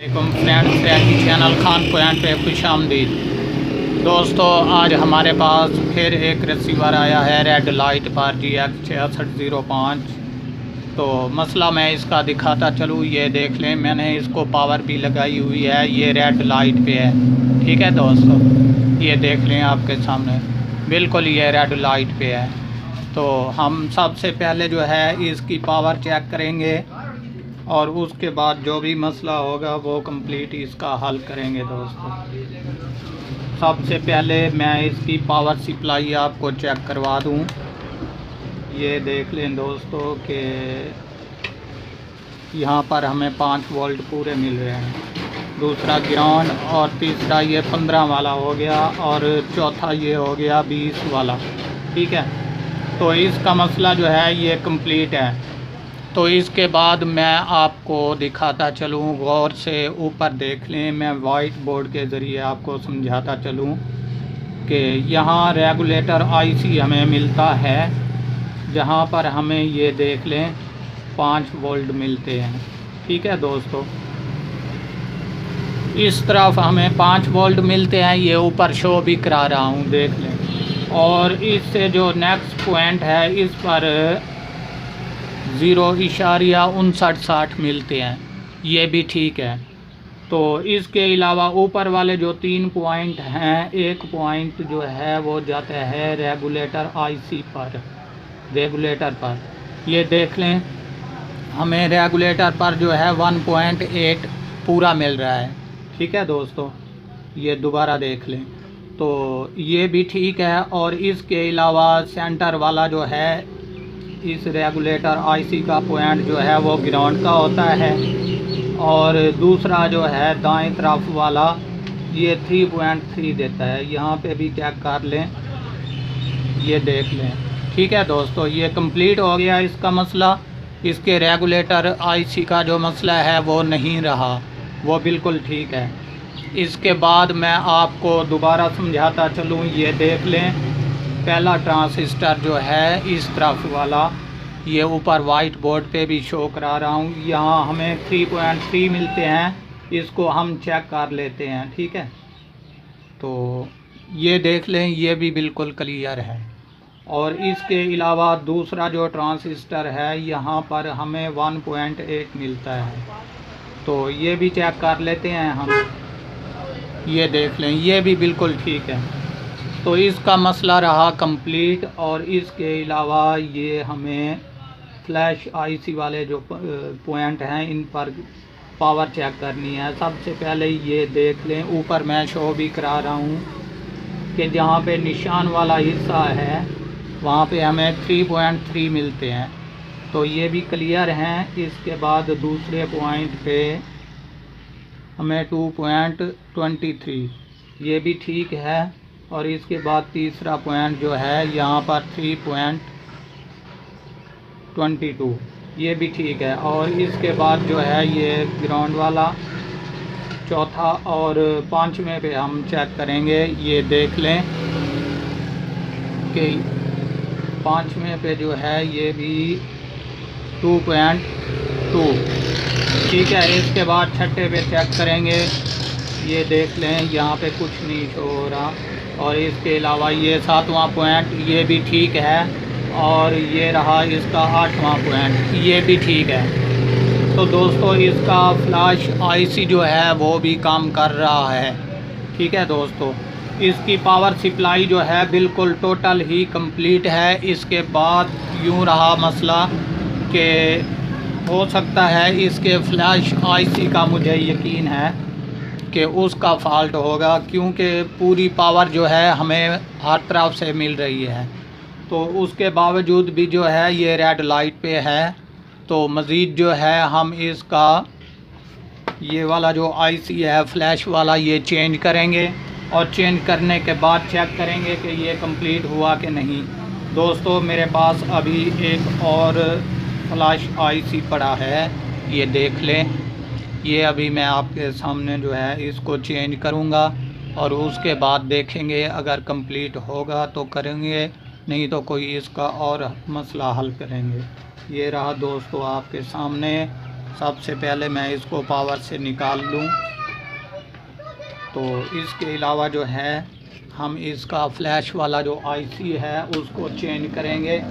Friends, channel Khan point पे खुश आमदीद। दोस्तों, आज हमारे पास फिर एक रिसीवर आया है रेड लाइट पर GX 6605। तो मसला मैं इसका दिखाता चलूँ, ये देख लें। मैंने इसको पावर भी लगाई हुई है, ये रेड लाइट पे है। ठीक है दोस्तों, ये देख लें आपके सामने, बिल्कुल ये रेड लाइट पे है। तो हम सबसे पहले जो है इसकी पावर चेक करेंगे और उसके बाद जो भी मसला होगा वो कंप्लीट इसका हल करेंगे। दोस्तों, सबसे पहले मैं इसकी पावर सप्लाई आपको चेक करवा दूं। ये देख लें दोस्तों कि यहाँ पर हमें 5 वोल्ट पूरे मिल रहे हैं। दूसरा ग्राउंड, और तीसरा ये 15 वाला हो गया, और चौथा ये हो गया 20 वाला। ठीक है, तो इसका मसला जो है ये कंप्लीट है। तो इसके बाद मैं आपको दिखाता चलूँ, गौर से ऊपर देख लें। मैं वाइट बोर्ड के ज़रिए आपको समझाता चलूँ कि यहाँ रेगुलेटर IC हमें मिलता है, जहाँ पर हमें ये देख लें 5 वोल्ट मिलते हैं। ठीक है दोस्तों, इस तरफ हमें 5 वोल्ट मिलते हैं, ये ऊपर शो भी करा रहा हूँ, देख लें। और इससे जो नेक्स्ट पॉइंट है, इस पर 0.5960 मिलते हैं, ये भी ठीक है। तो इसके अलावा ऊपर वाले जो 3 पॉइंट हैं, एक पॉइंट जो है वो जाता है रेगुलेटर IC पर, रेगुलेटर पर। ये देख लें, हमें रेगुलेटर पर जो है 1.8 पूरा मिल रहा है। ठीक है दोस्तों, ये दोबारा देख लें, तो ये भी ठीक है। और इसके अलावा सेंटर वाला जो है, इस रेगुलेटर IC का पॉइंट जो है वो ग्राउंड का होता है, और दूसरा जो है दाएं तरफ वाला ये 3.3 देता है। यहाँ पे भी चेक कर लें, ये देख लें। ठीक है दोस्तों, ये कंप्लीट हो गया इसका मसला। इसके रेगुलेटर IC का जो मसला है वो नहीं रहा, वो बिल्कुल ठीक है। इसके बाद मैं आपको दोबारा समझाता चलूँ, ये देख लें। पहला ट्रांसिस्टर जो है इस तरफ वाला, ये ऊपर वाइट बोर्ड पे भी शो करा रहा हूँ, यहाँ हमें 3.3 मिलते हैं। इसको हम चेक कर लेते हैं। ठीक है, तो ये देख लें, ये भी बिल्कुल क्लियर है। और इसके अलावा दूसरा जो ट्रांसिस्टर है, यहाँ पर हमें 1.8 मिलता है, तो ये भी चेक कर लेते हैं हम। ये देख लें, ये भी बिल्कुल ठीक है। तो इसका मसला रहा कंप्लीट। और इसके अलावा ये हमें फ्लैश IC वाले जो पॉइंट हैं, इन पर पावर चेक करनी है। सबसे पहले ये देख लें, ऊपर मैं शो भी करा रहा हूँ कि जहाँ पे निशान वाला हिस्सा है वहाँ पे हमें 3.3 मिलते हैं, तो ये भी क्लियर हैं। इसके बाद दूसरे पॉइंट पे हमें 2.23, ये भी ठीक है। और इसके बाद तीसरा पॉइंट जो है यहाँ पर 3.22, ये भी ठीक है। और इसके बाद जो है ये ग्राउंड वाला चौथा और 5वें पे हम चेक करेंगे। ये देख लें कि 5वें पे जो है ये भी 2.2, ठीक है। इसके बाद छठे पे चेक करेंगे, ये देख लें, यहाँ पे कुछ नहीं शो हो रहा। और इसके अलावा ये 7वां पॉइंट, ये भी ठीक है। और ये रहा इसका 8वां पॉइंट, ये भी ठीक है। तो दोस्तों, इसका फ्लैश IC जो है वो भी काम कर रहा है। ठीक है दोस्तों, इसकी पावर सप्लाई जो है बिल्कुल टोटल ही कंप्लीट है। इसके बाद यूँ रहा मसला कि हो सकता है इसके फ्लैश IC का, मुझे यकीन है कि उसका फॉल्ट होगा, क्योंकि पूरी पावर जो है हमें हर तरफ से मिल रही है। तो उसके बावजूद भी जो है ये रेड लाइट पे है। तो मज़ीद जो है हम इसका ये वाला जो IC है फ्लैश वाला, ये चेंज करेंगे, और चेंज करने के बाद चेक करेंगे कि ये कंप्लीट हुआ कि नहीं। दोस्तों, मेरे पास अभी एक और फ्लैश IC पड़ा है, ये देख लें। ये अभी मैं आपके सामने जो है इसको चेंज करूँगा, और उसके बाद देखेंगे अगर कंप्लीट होगा तो करेंगे, नहीं तो कोई इसका और मसला हल करेंगे। ये रहा दोस्तों आपके सामने सबसे पहले मैं इसको पावर से निकाल लूँ। तो इसके अलावा जो है हम इसका फ्लैश वाला जो आईसी है उसको चेंज करेंगे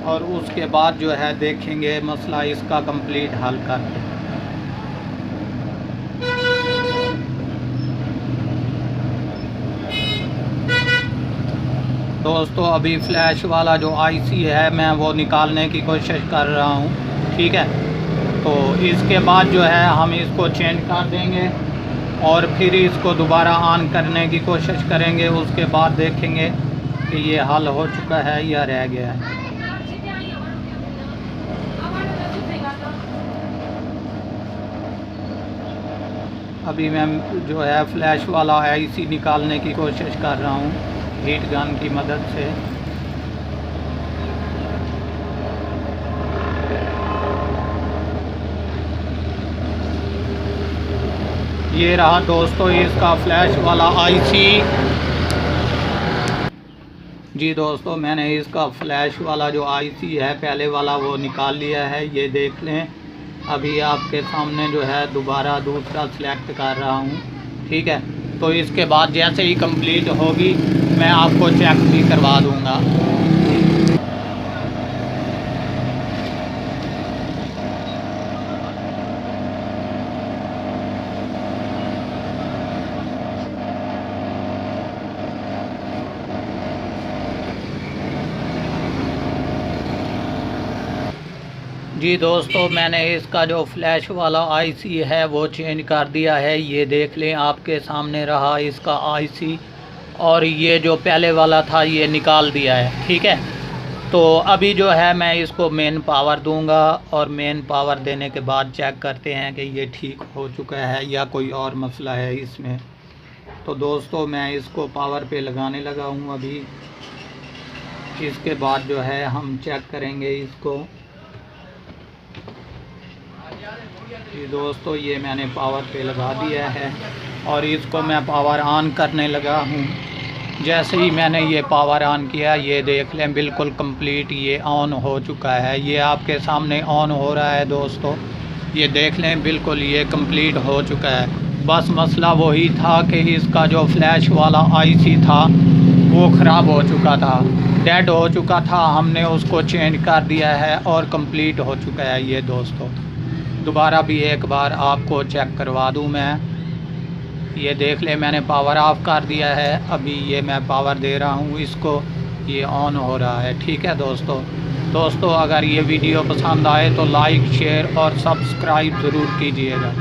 और उसके बाद जो है देखेंगे मसला इसका कंप्लीट हल करके। दोस्तों अभी फ्लैश वाला जो आईसी है मैं वो निकालने की कोशिश कर रहा हूँ, ठीक है। तो इसके बाद जो है हम इसको चेंज कर देंगे और फिर इसको दोबारा ऑन करने की कोशिश करेंगे। उसके बाद देखेंगे कि ये हल हो चुका है या रह गया है। अभी मैं जो है फ्लैश वाला आईसी निकालने की कोशिश कर रहा हूँ हीट गन की मदद से। ये रहा दोस्तों इसका फ्लैश वाला आईसी। जी दोस्तों मैंने इसका फ्लैश वाला जो आईसी है पहले वाला वो निकाल लिया है, ये देख लें। अभी आपके सामने जो है दोबारा दूसरा सिलेक्ट कर रहा हूँ, ठीक है। तो इसके बाद जैसे ही कंप्लीट होगी मैं आपको चेक भी करवा दूँगा। जी दोस्तों मैंने इसका जो फ्लैश वाला आईसी है वो चेंज कर दिया है। ये देख लें आपके सामने रहा इसका आईसी, और ये जो पहले वाला था ये निकाल दिया है, ठीक है। तो अभी जो है मैं इसको मेन पावर दूंगा और मेन पावर देने के बाद चेक करते हैं कि ये ठीक हो चुका है या कोई और मसला है इसमें। तो दोस्तों मैं इसको पावर पे लगाने लगा हूँ अभी। इसके बाद जो है हम चेक करेंगे इसको। जी दोस्तों ये मैंने पावर पे लगा दिया है और इसको मैं पावर ऑन करने लगा हूँ। जैसे ही मैंने ये पावर ऑन किया ये देख लें बिल्कुल कंप्लीट ये ऑन हो चुका है। ये आपके सामने ऑन हो रहा है दोस्तों, ये देख लें बिल्कुल ये कंप्लीट हो चुका है। बस मसला वही था कि इसका जो फ्लैश वाला आईसी था वो ख़राब हो चुका था, डेड हो चुका था। हमने उसको चेंज कर दिया है और कंप्लीट हो चुका है ये दोस्तों। दोबारा भी एक बार आपको चेक करवा दूं मैं। ये देख ले मैंने पावर ऑफ कर दिया है, अभी ये मैं पावर दे रहा हूँ इसको, ये ऑन हो रहा है, ठीक है दोस्तों। अगर ये वीडियो पसंद आए तो लाइक शेयर और सब्सक्राइब ज़रूर कीजिएगा।